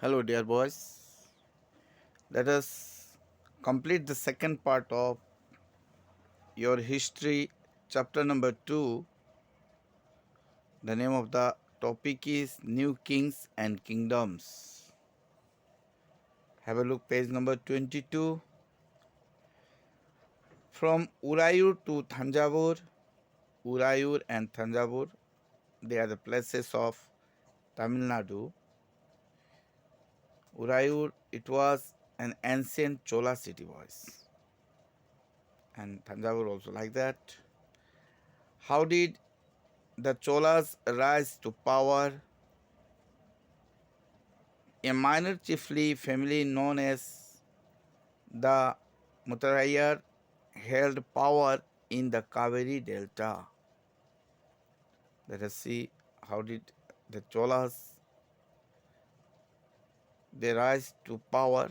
Hello, dear boys. Let us complete the second part of your history, chapter number 2. The name of the topic is New Kings and Kingdoms. Have a look, page number 22. From Urayur to Thanjavur, Urayur and Thanjavur, they are the places of Tamil Nadu. Urayur, it was an ancient Chola city, boys. And Thanjavur also like that. How did the Cholas rise to power? A minor chiefly family known as the Muttarayar held power in the Kaveri Delta. Let us see how did the Cholas they rise to power.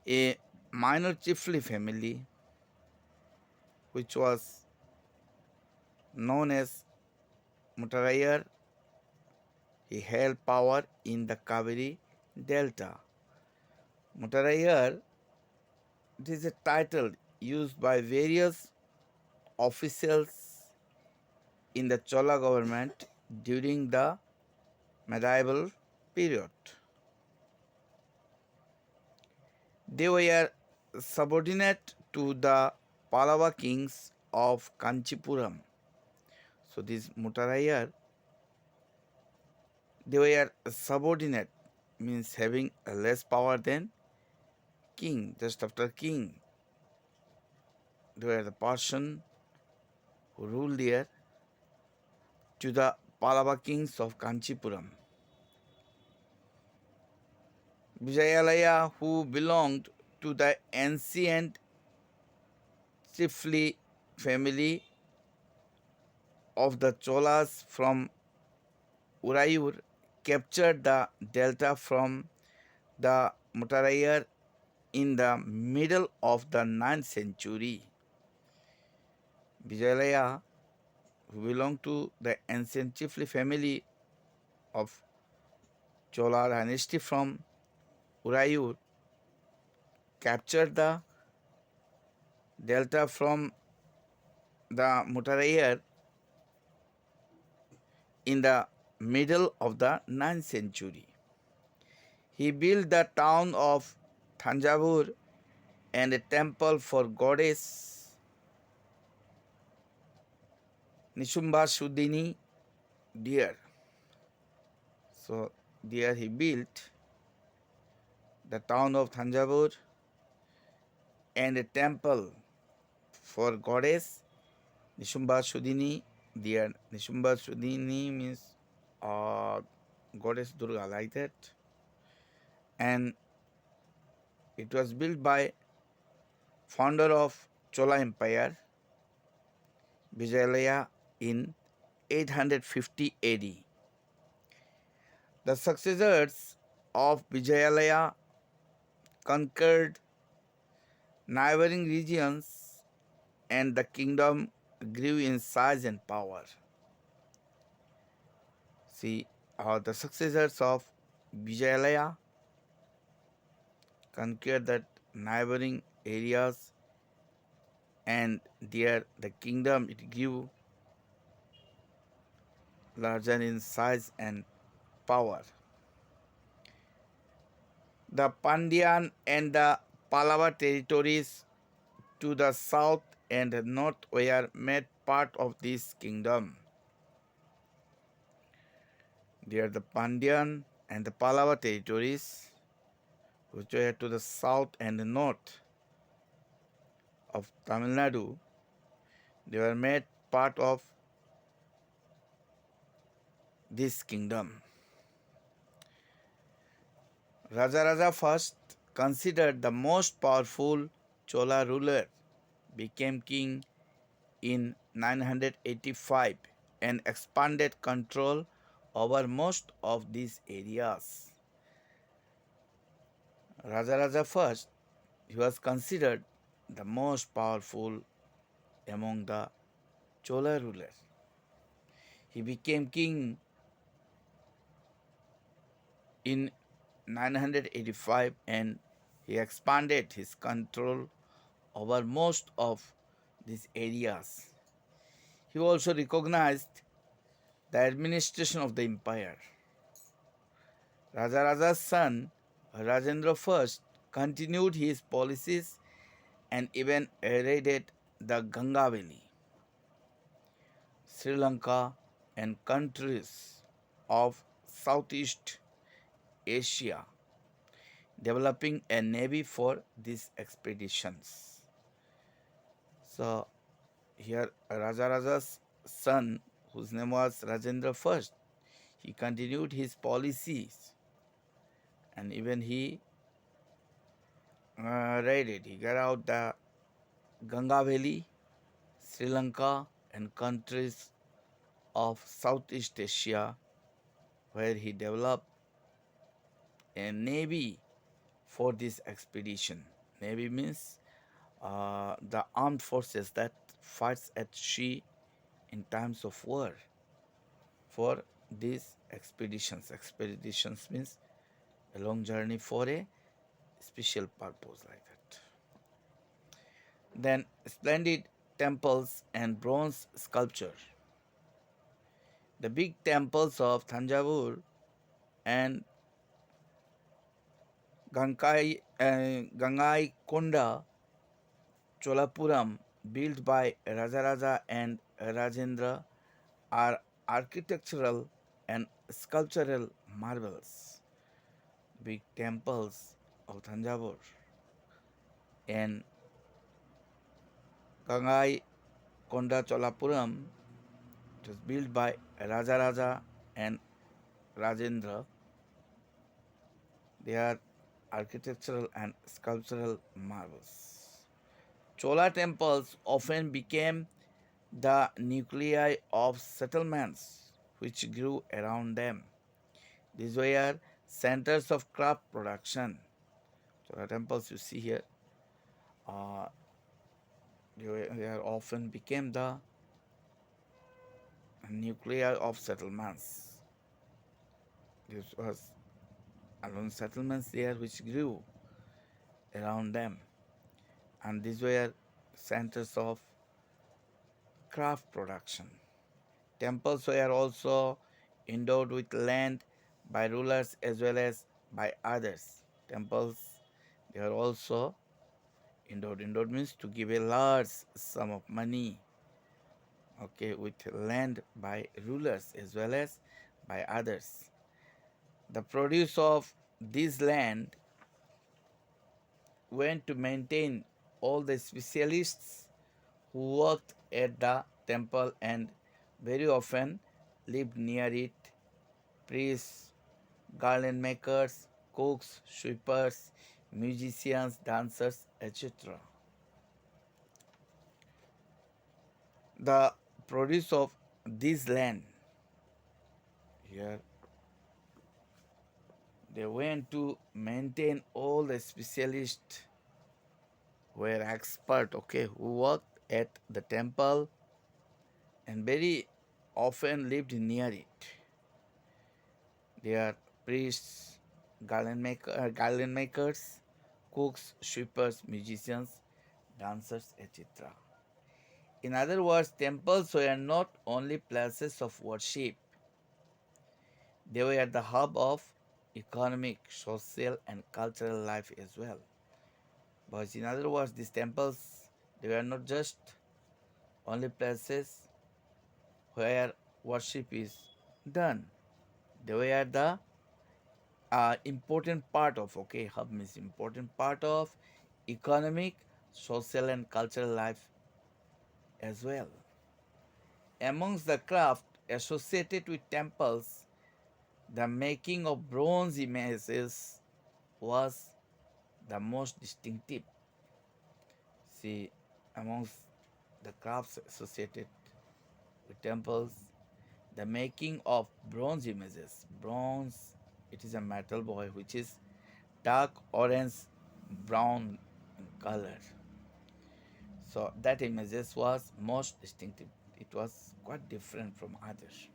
A minor chiefly family which was known as Muttarayar, he held power in the Kaveri Delta. Muttarayar, it is a title used by various officials in the Chola government during the medieval period. They were subordinate to the Pallava kings of Kanchipuram. So these Muttarayar, they were subordinate, means having less power than king, just after king. They were the person who ruled there to the Pallava kings of Kanchipuram. Vijayalaya, who belonged to the ancient chiefly family of the Cholas from Urayur, captured the delta from the Muttarayar in the middle of the 9th century. Vijayalaya, who belonged to the ancient chiefly family of Chola dynasty from Urayur, captured the delta from the Muttarayar in the middle of the 9th century. He built the town of Thanjavur and a temple for goddess Nishumbasudini there. So there he built the town of Thanjavur and a temple for goddess Nishumbasudini there. Nishumbasudini means goddess Durga, like that. And it was built by founder of Chola Empire, Vijayalaya, in 850 AD. The successors of Vijayalaya conquered neighboring regions and the kingdom grew in size and power. See, the successors of Vijayalaya conquered that neighboring areas and there the kingdom it grew larger in size and power. The Pandyan and the Pallava territories to the south and north were made part of this kingdom. They are the Pandyan and the Pallava territories, which were to the south and the north of Tamil Nadu. They were made part of this kingdom. Rajaraja first, considered the most powerful Chola ruler, became king in 985 and expanded control over most of these areas. Rajaraja first, he was considered the most powerful among the Chola rulers. He became king in 985, and he expanded his control over most of these areas. He also recognized the administration of the empire. Rajaraja's son, Rajendra I, continued his policies and even raided the Ganga Valley, Sri Lanka, and countries of Southeast Asia, developing a navy for these expeditions. So, here Rajaraja's son, whose name was Rajendra I, he continued his policies and even he raided. He got out the Ganga Valley, Sri Lanka, and countries of Southeast Asia, where he developed a navy for this expedition. Navy means the armed forces that fights at sea in times of war for these expeditions. Expeditions means a long journey for a special purpose like that. Then splendid temples and bronze sculpture. The big temples of Thanjavur and Gangai Konda Cholapuram, built by Rajaraja and Rajendra, are architectural and sculptural marvels. Big temples of Thanjavur and Gangai Konda Cholapuram, it was built by Rajaraja and Rajendra. They are architectural and sculptural marvels. Chola temples often became the nuclei of settlements which grew around them. These were centers of craft production. Chola temples you see here, uh, they are often became the nuclei of settlements. This was alone settlements there which grew around them, and these were centers of craft production. Temples were also endowed with land by rulers as well as by others. Temples, they are also endowed. Endowed means to give a large sum of money, okay, with land by rulers as well as by others. The produce of this land went to maintain all the specialists who worked at the temple and very often lived near it: priests, garland makers, cooks, sweepers, musicians, dancers, etc. The produce of this land, here they went to maintain all the specialists were expert, okay, who worked at the temple and very often lived near it. They are priests, garland makers, cooks, sweepers, musicians, dancers, etc. In other words, temples were not only places of worship, they were the hub of economic, social, and cultural life as well. But in other words, these temples, they were not just only places where worship is done. They were the important part of, okay, hub means important part of economic, social, and cultural life as well. Amongst the craft associated with temples, the making of bronze images was the most distinctive. See, amongst the crafts associated with temples, the making of bronze images. Bronze, it is a metal boy which is dark orange brown in color. So that images was most distinctive. It was quite different from others.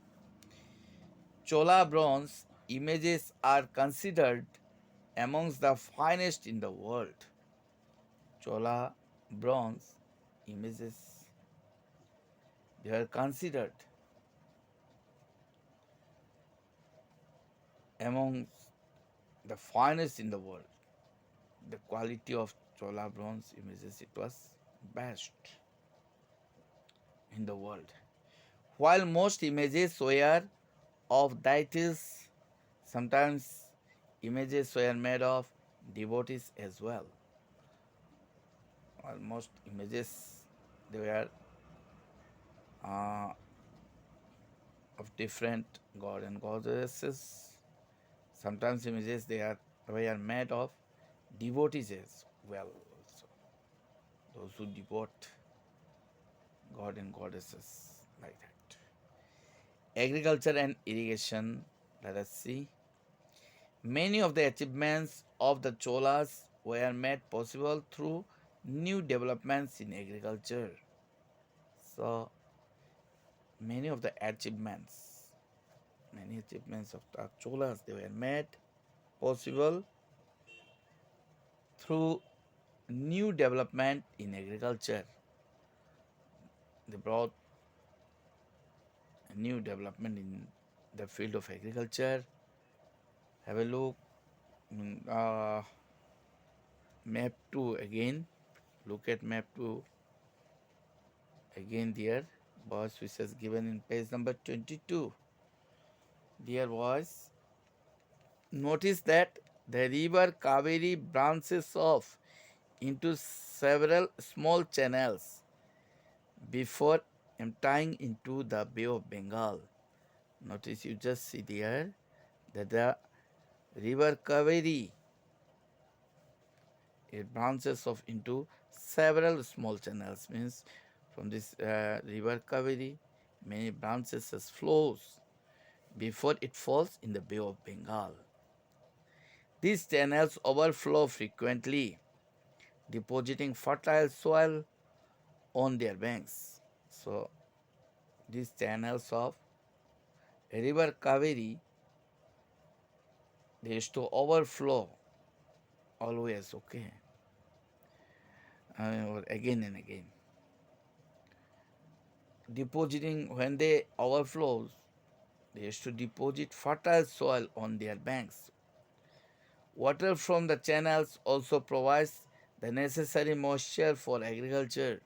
Chola bronze images are considered amongst the finest in the world. Chola bronze images, they are considered amongst the finest in the world. The quality of Chola bronze images, it was best in the world. While most images were of deities, sometimes images were made of devotees as well. Almost images, they were uh, of different god and goddesses. Sometimes images they are made of devotees as well. Also, those who devote god and goddesses like that. Agriculture and irrigation. Let us see. Many of the achievements of the Cholas were made possible through new developments in agriculture. So many achievements of the Cholas, they were made possible through new development in agriculture. They brought a new development in the field of agriculture. Have a look. Map 2 again. Look at map 2 again there. Boys which is given in page number 22. Dear boys, notice that the river Kaveri branches off into several small channels before emptying into the Bay of Bengal. Notice you just see there that the river Kaveri, it branches off into several small channels. Means from this river Kaveri, many branches as flows before it falls in the Bay of Bengal. These channels overflow frequently, depositing fertile soil on their banks. So these channels of river Kaveri, they used to overflow always, okay, or again and again. Depositing, when they overflows, they used to deposit fertile soil on their banks. Water from the channels also provides the necessary moisture for agriculture,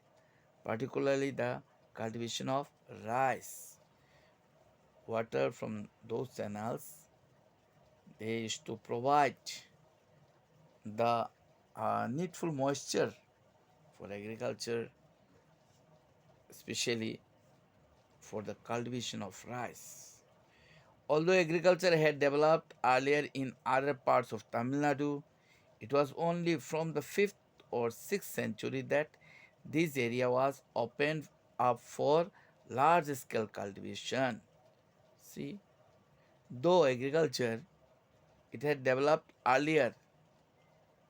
particularly the cultivation of rice. Water from those channels, they used to provide the needful moisture for agriculture, especially for the cultivation of rice. Although agriculture had developed earlier in other parts of Tamil Nadu, it was only from the 5th or 6th century that this area was opened up for large scale cultivation. See, though agriculture it had developed earlier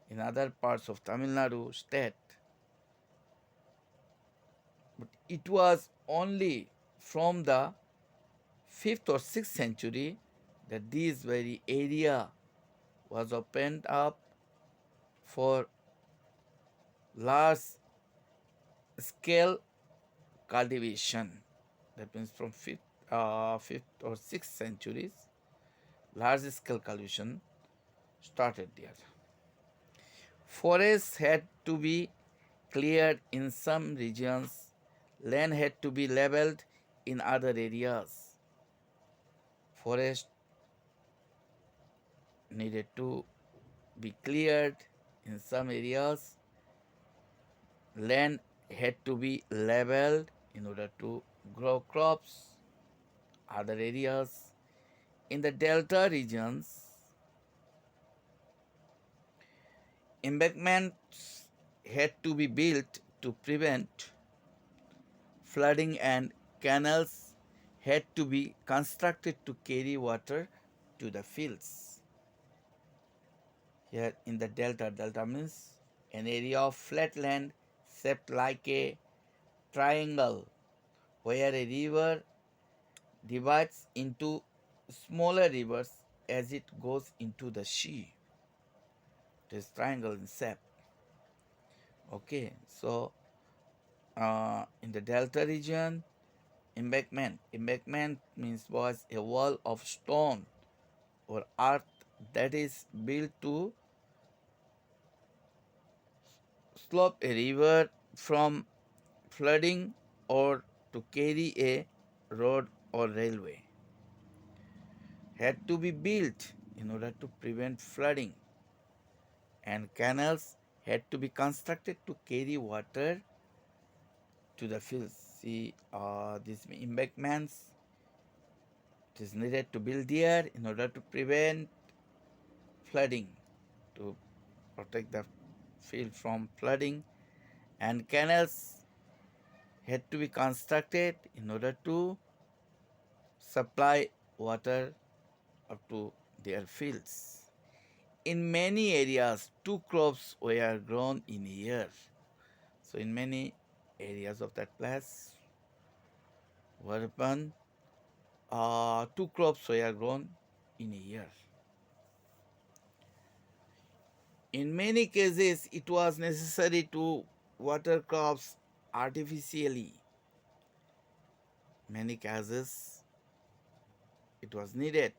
in other parts of Tamil Nadu state, but it was only from the 5th or 6th century that this very area was opened up for large scale cultivation. That means from 5th or 6th centuries, large scale cultivation started there. Forests had to be cleared in some regions, land had to be leveled in other areas. Forest needed to be cleared in some areas, land had to be leveled in order to grow crops. Other areas in the delta regions, embankments had to be built to prevent flooding and canals had to be constructed to carry water to the fields. Here in the delta means an area of flat land shaped like a triangle where a river divides into smaller rivers as it goes into the sea. It is triangle in shape. Okay, so in the delta region, embankment means was a wall of stone or earth that is built to stop a river from flooding or to carry a road or railway. Had to be built in order to prevent flooding, and canals had to be constructed to carry water to the fields. See, these embankments, it is needed to build there in order to prevent flooding, to protect the field from flooding, and canals had to be constructed in order to supply water up to their fields. In many areas, two crops were grown in a year. So, in many areas of that place, whereupon two crops were grown in a year. In many cases, it was necessary to water crops artificially. Many cases, it was needed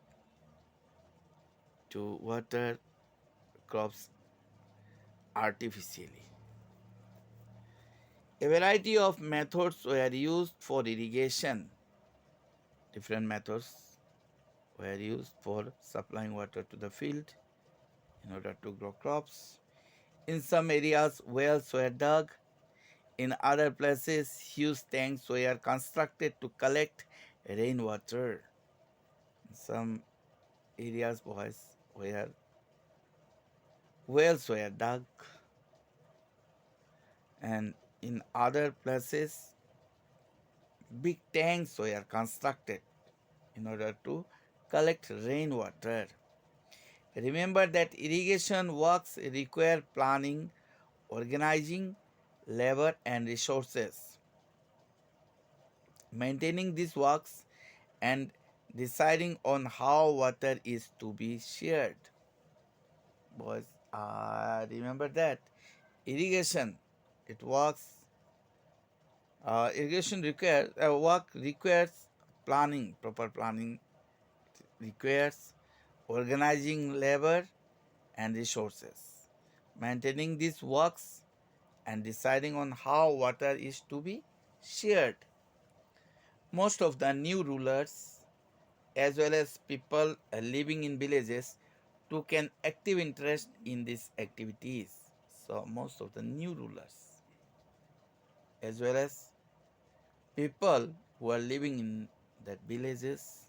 to water crops artificially. A variety of methods were used for irrigation. Different methods were used for supplying water to the field in order to grow crops. In some areas, wells were dug. In other places, huge tanks were constructed to collect rainwater. In some areas, where wells were dug, and in other places, big tanks were constructed in order to collect rainwater. Remember that irrigation works require planning, organizing, labor, and resources. Maintaining these works and deciding on how water is to be shared. Boys, remember that irrigation, it works. Irrigation work requires planning, proper planning. It requires organizing labor and resources. Maintaining these works and deciding on how water is to be shared. Most of the new rulers, as well as people living in villages, took an active interest in these activities. So, most of the new rulers, as well as people who are living in that villages,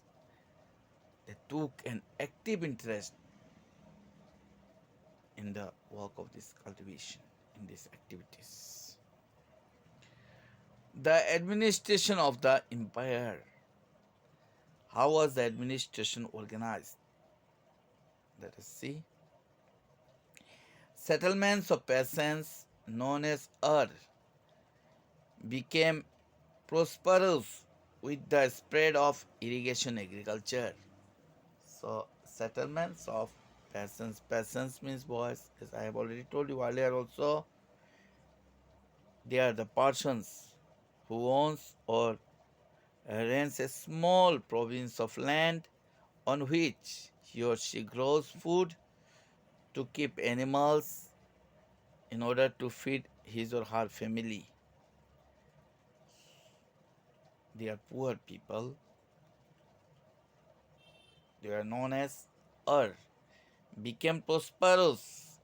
they took an active interest in the work of this cultivation, in these activities. The administration of the empire. How was the administration organized? Let us see. Settlements of peasants known as became prosperous with the spread of irrigation agriculture. So, settlements of peasants means boys, as I have already told you earlier also, they are the persons who owns or rents a small province of land on which he or she grows food to keep animals in order to feed his or her family. They are poor people. They are known as Ur. Became prosperous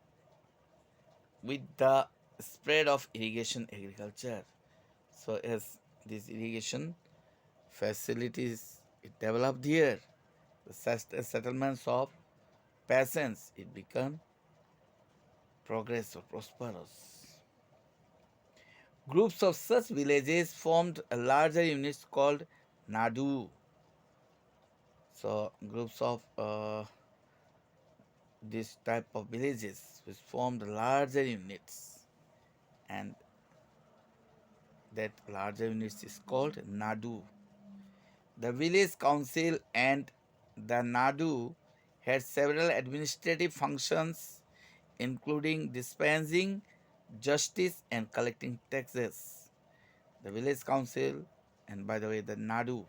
with the spread of irrigation agriculture. So as these irrigation facilities it developed here, the settlements of peasants, it became progress or prosperous. Groups of such villages formed a larger units called Nadu. So groups of this type of villages which formed larger units, and that larger units is called Nadu. The village council and the Nadu had several administrative functions including dispensing justice and collecting taxes. The village council, and by the way, the Nadu,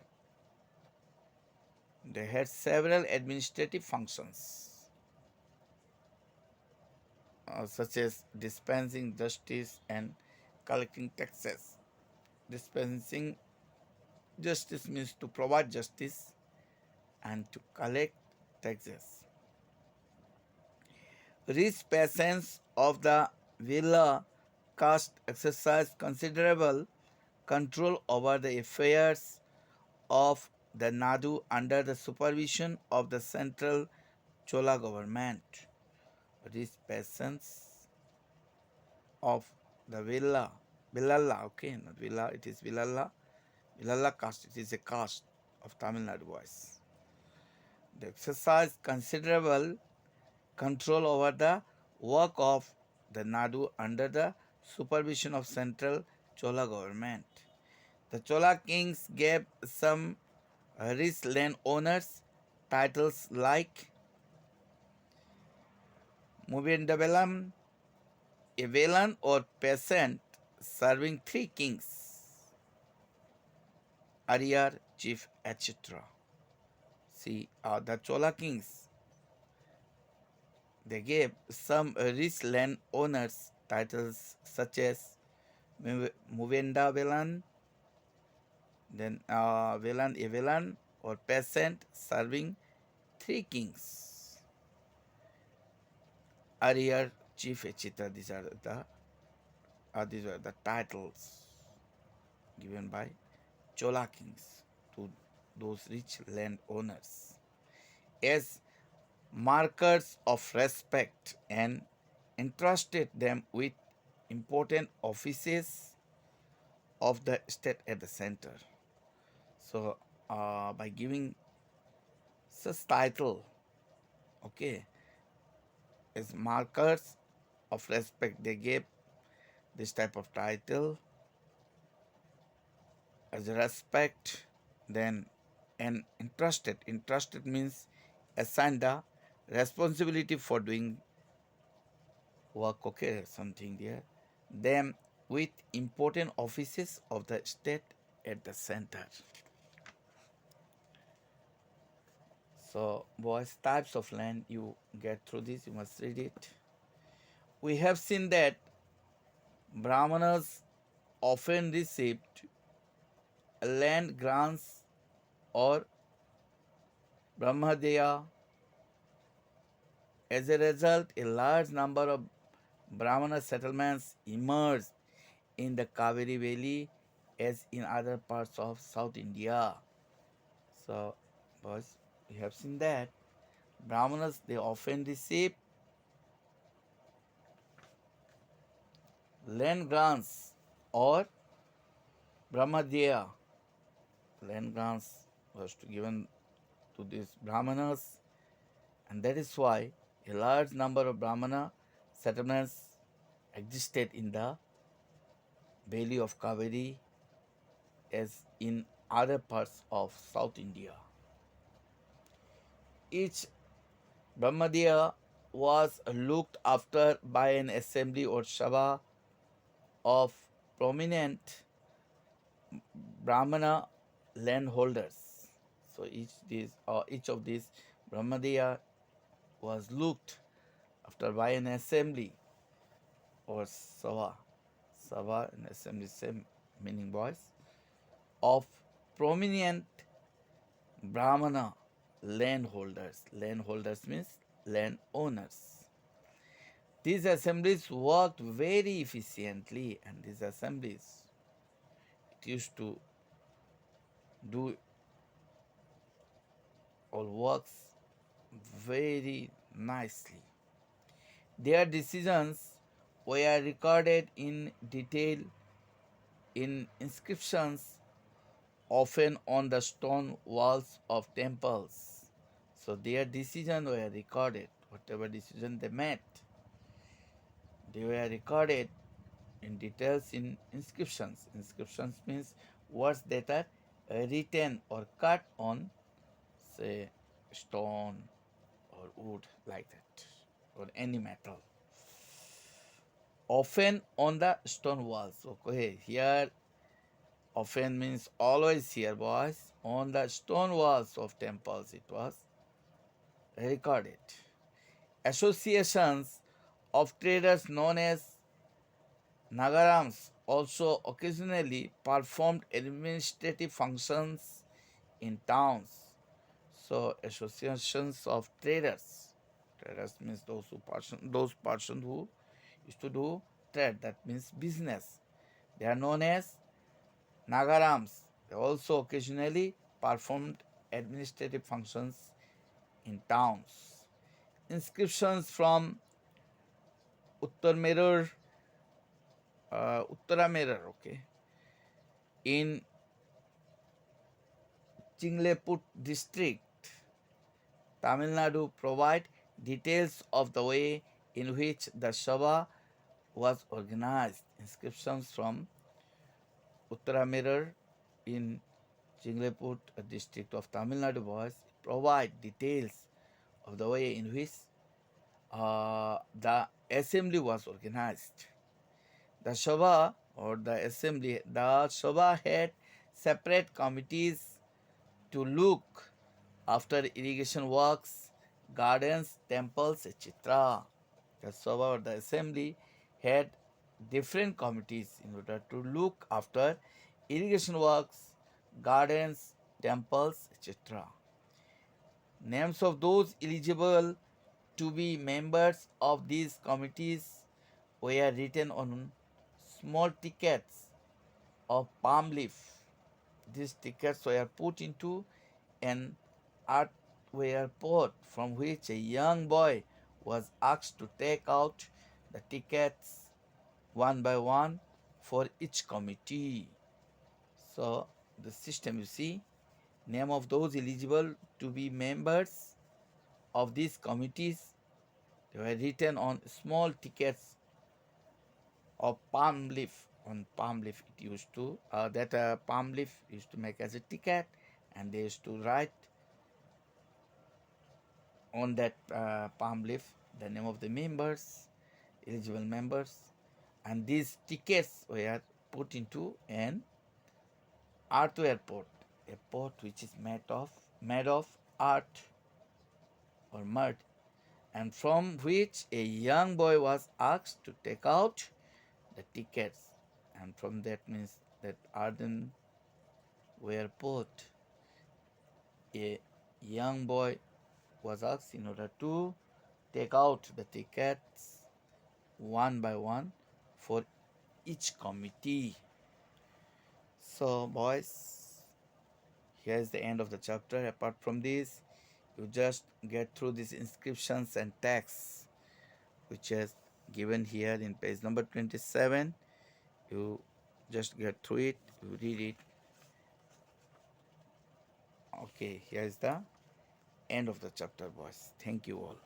they had several administrative functions such as dispensing justice and collecting taxes. Dispensing justice means to provide justice and to collect taxes. Rich peasants of the villa caste exercised considerable control over the affairs of the Nadu under the supervision of the central Chola government. Rich peasants of the Villala, okay, not Villa, it is Villala. Villala caste, it is a caste of Tamil Nadu boys. They exercised considerable control over the work of the Nadu under the supervision of central Chola government. The Chola kings gave some rich landowners titles like Muvendavelam, a Velan or peasant serving three kings, Ariyar, chief, etc. See, the Chola kings, they gave some rich landowners titles such as Muvenda Velan, then Velan, a Velan or peasant serving three kings, Ariyar, chief, etc. These were the titles given by Chola kings to those rich landowners as markers of respect and entrusted them with important offices of the state at the center. So, by giving such title, okay, as markers of respect, they gave this type of title as a respect, then and entrusted. Entrusted means assigned the responsibility for doing work, okay, something there. Them with important offices of the state at the center. So, boys, types of land, you get through this, you must read it. We have seen that Brahmanas often received land grants or Brahmadeya. As a result, a large number of Brahmana settlements emerged in the Kaveri Valley as in other parts of South India. So, boys, we have seen that Brahmanas, they often receive land grants or Brahmadeya. Land grants was given to these Brahmanas, and that is why a large number of Brahmana settlements existed in the valley of Kaveri as in other parts of South India. Each Brahmadeya was looked after by an assembly or sabha of prominent Brahmana landholders. So each of these Brahmadeya was looked after by an assembly or sabha. Sabha and assembly, same meaning, boys, of prominent Brahmana landholders. Landholders means landowners. These assemblies worked very efficiently, and these assemblies used to do all works very nicely. Their decisions were recorded in detail in inscriptions, often on the stone walls of temples. So their decisions were recorded. Whatever decision they made, they were recorded in details in inscriptions. Inscriptions means words that are written or cut on, say, stone or or wood like that, or any metal. Often on the stone walls. Okay, here often means always here, boys. On the stone walls of temples it was recorded. Associations of traders known as nagarams also occasionally performed administrative functions in towns. So associations of traders. Traders means those person who used to do trade. That means business. They are known as nagarams. They also occasionally performed administrative functions in towns. Inscriptions from Uttar Mirror, Uttara Mirror, okay, in Chingleput district, Tamil Nadu provide details of the way in which the Sabha was organized. Inscriptions from Uttara Mirror in Chingleput district of Tamil Nadu provide details of the way in which the assembly was organized. The Sabha had separate committees to look after irrigation works, gardens, temples, etc. The Sabha or the assembly had different committees in order to look after irrigation works, gardens, temples, etc. Names of those eligible to be members of these committees were written on small tickets of palm leaf. These tickets were put into an earthenware pot from which a young boy was asked to take out the tickets one by one for each committee. So the system, you see, name of those eligible to be members of these committees, they were written on small tickets of palm leaf. On palm leaf it used to that palm leaf used to make as a ticket, and they used to write on that palm leaf the name of the members, eligible members, and these tickets were put into an earthenware pot, a pot which is made of earth or mud, and from which a young boy was asked to take out the tickets, and from that means that earthenware pot, a young boy was asked in order to take out the tickets one by one for each committee. So, boys, here's the end of the chapter. Apart from this, you just get through these inscriptions and texts which is given here in page number 27. You just get through it, you read it. Okay, here is the end of the chapter, boys. Thank you all.